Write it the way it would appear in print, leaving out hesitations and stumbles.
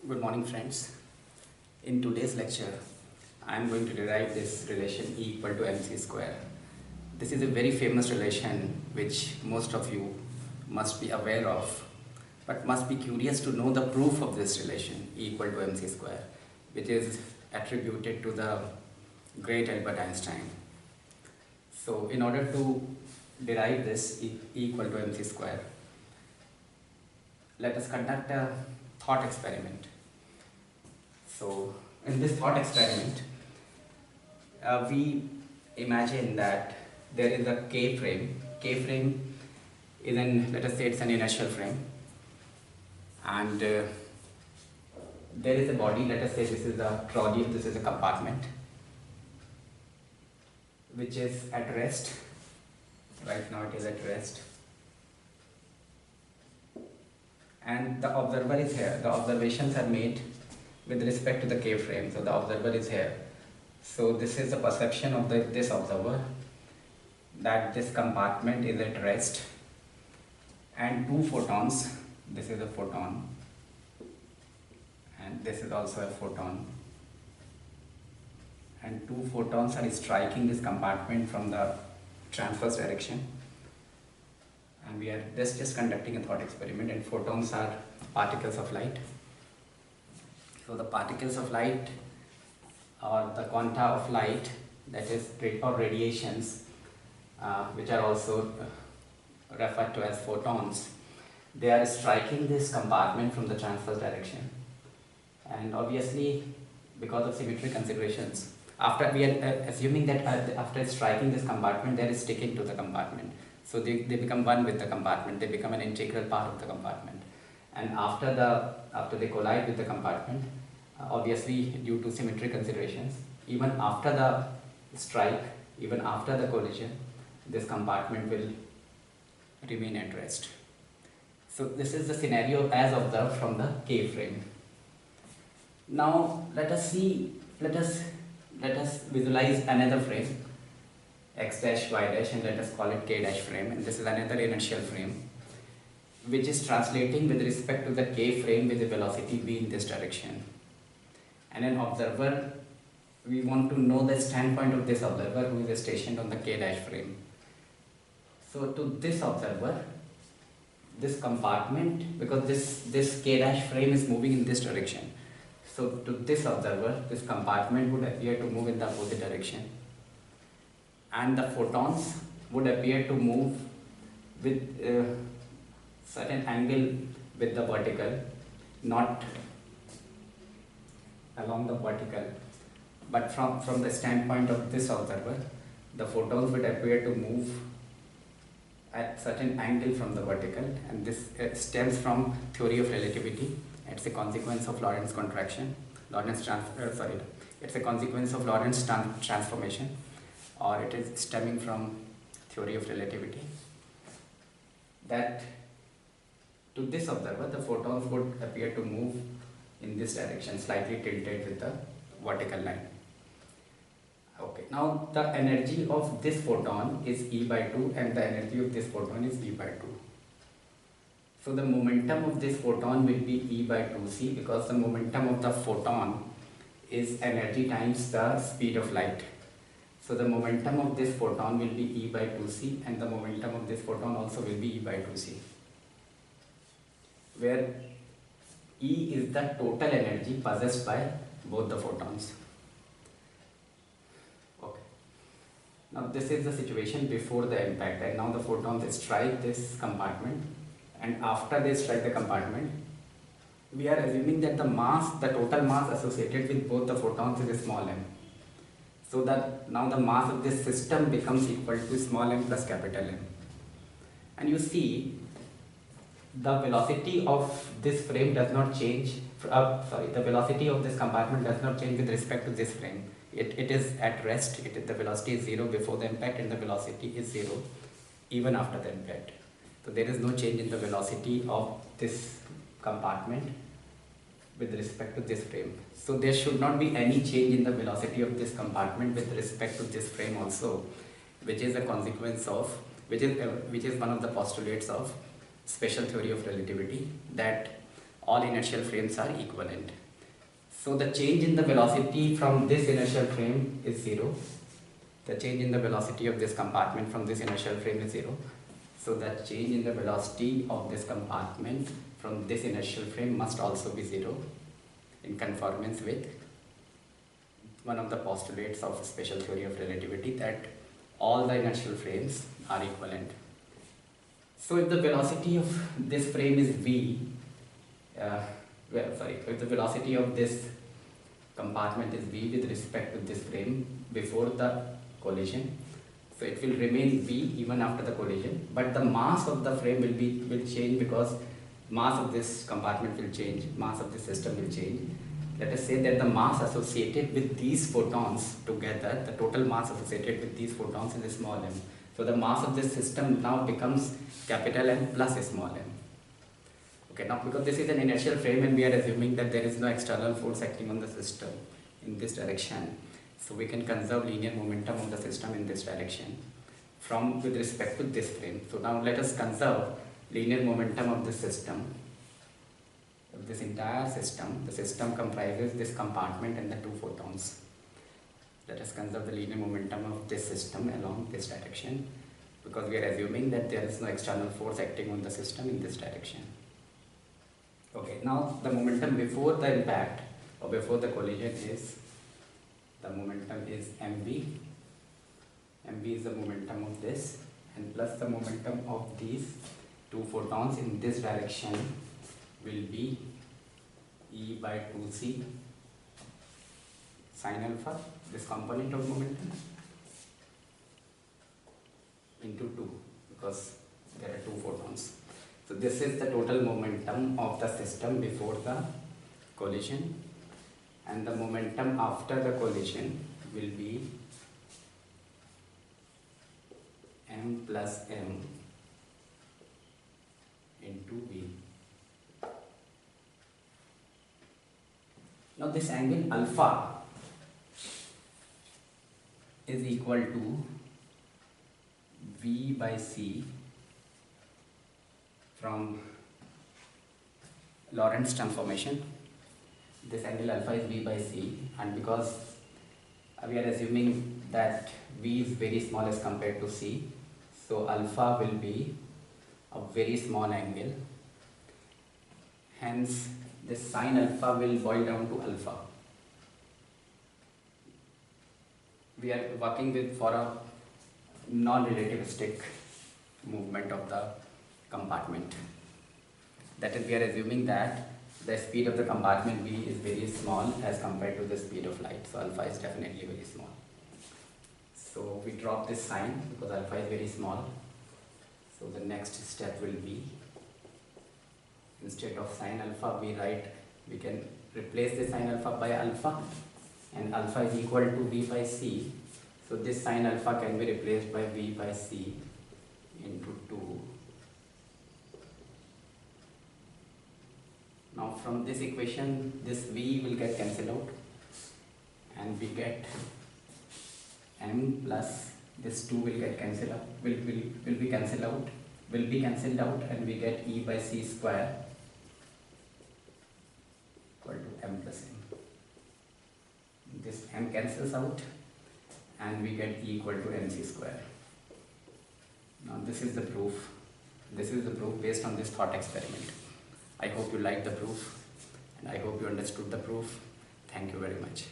Good morning, friends. In today's lecture, I am going to derive this relation E equal to mc square. This is a very famous relation which most of you must be aware of, but must be curious to know the proof of this relation E equal to mc square, which is attributed to the great Albert Einstein. So in order to derive this E equal to mc square, let us conduct a thought experiment. So in this thought experiment, we imagine that there is a K frame. K frame is let us say it's an inertial frame, and there is a body. Let us say this is a trolley, this is a compartment which is at rest. Right now it is at rest, and the observer is here. The observations are made with respect to the K frame, so the observer is here. So this is the perception of this observer, that this compartment is at rest and two photons, this is a photon and this is also a photon, and two photons are striking this compartment from the transverse direction, and we are just conducting a thought experiment, and photons are particles of light. So the particles of light, or the quanta of light, that is, or radiations, which are also referred to as photons, they are striking this compartment from the transverse direction. And obviously, because of symmetry considerations, after we are assuming that after striking this compartment, they are sticking to the compartment. So they become one with the compartment, they become an integral part of the compartment. And after they collide with the compartment, obviously due to symmetry considerations, even after the strike, even after the collision, this compartment will remain at rest. So this is the scenario as observed from the K frame. Now let us visualize another frame, x dash, y dash, and let us call it K dash frame, and this is another inertial frame which is translating with respect to the K frame with a velocity v in this direction. And an observer, we want to know the standpoint of this observer who is stationed on the K dash frame. So to this observer, this compartment, because this K dash frame is moving in this direction, so to this observer, this compartment would appear to move in the opposite direction, and the photons would appear to move with certain angle with the vertical, not along the vertical, but from the standpoint of this observer, the photons would appear to move at certain angle from the vertical, and this stems from theory of relativity. It's a consequence of Lorentz contraction, it's a consequence of Lorentz transformation, or it is stemming from theory of relativity, that to this observer, the photons would appear to move in this direction, slightly tilted with the vertical line. Okay, now the energy of this photon is E by 2, and the energy of this photon is E by 2. So the momentum of this photon will be E by 2c, because the momentum of the photon is energy times the speed of light. So the momentum of this photon will be E by 2c, and the momentum of this photon also will be E by 2c, where E is the total energy possessed by both the photons. Okay. Now this is the situation before the impact, and now the photons strike this compartment, and after they strike the compartment, we are assuming that the total mass associated with both the photons is small m. So that now the mass of this system becomes equal to small m plus capital M. And you see, the velocity of this frame does not change, the velocity of this compartment does not change with respect to this frame. It is at rest, the velocity is 0 before the impact, and the velocity is 0 even after the impact. So there is no change in the velocity of this compartment with respect to this frame. So there should not be any change in the velocity of this compartment with respect to this frame also, which is a consequence of, which is one of the postulates of special theory of relativity, that all inertial frames are equivalent. So the change in the velocity from this inertial frame is 0. The change in the velocity of this compartment from this inertial frame is 0. So the change in the velocity of this compartment from this inertial frame must also be 0, in conformance with one of the postulates of special theory of relativity, that all the inertial frames are equivalent. So if the velocity of this frame is v, if the velocity of this compartment is v with respect to this frame before the collision, so it will remain v even after the collision, but the mass of the frame will change, because mass of this compartment will change, mass of the system will change. Let us say that the mass associated with these photons together, the total mass associated with these photons is small m. So the mass of this system now becomes capital M plus small m. Okay, now because this is an inertial frame and we are assuming that there is no external force acting on the system in this direction, so we can conserve linear momentum of the system in this direction with respect to this frame. So now let us conserve linear momentum of this system. Of this entire system, the system comprises this compartment and the two photons. Let us conserve the linear momentum of this system along this direction, because we are assuming that there is no external force acting on the system in this direction. Okay, now the momentum before the impact or before the collision is, the momentum is mv. mv is the momentum of this, and plus the momentum of these two photons in this direction will be E by 2c sin alpha, this component of momentum, into 2, because there are two photons. So this is the total momentum of the system before the collision, and the momentum after the collision will be m plus m into v. Now this angle alpha is equal to v by c from Lorentz transformation. This angle alpha is v by c, and because we are assuming that v is very small as compared to c, so alpha will be a very small angle. Hence this sin alpha will boil down to alpha. We are working for a non-relativistic movement of the compartment. That is, we are assuming that the speed of the compartment v is very small as compared to the speed of light. So alpha is definitely very small. So we drop this sign because alpha is very small. So the next step will be, instead of sin alpha, we can replace the sin alpha by alpha, and alpha is equal to v by c. So this sin alpha can be replaced by v by c into 2. Now from this equation, this v will get cancelled out, and we get m plus this 2 will get cancelled out, will be cancelled out, and we get e by c square equal to m plus m. This m cancels out, and we get e equal to mc square. Now this is the proof. This is the proof based on this thought experiment. I hope you liked the proof, and I hope you understood the proof. Thank you very much.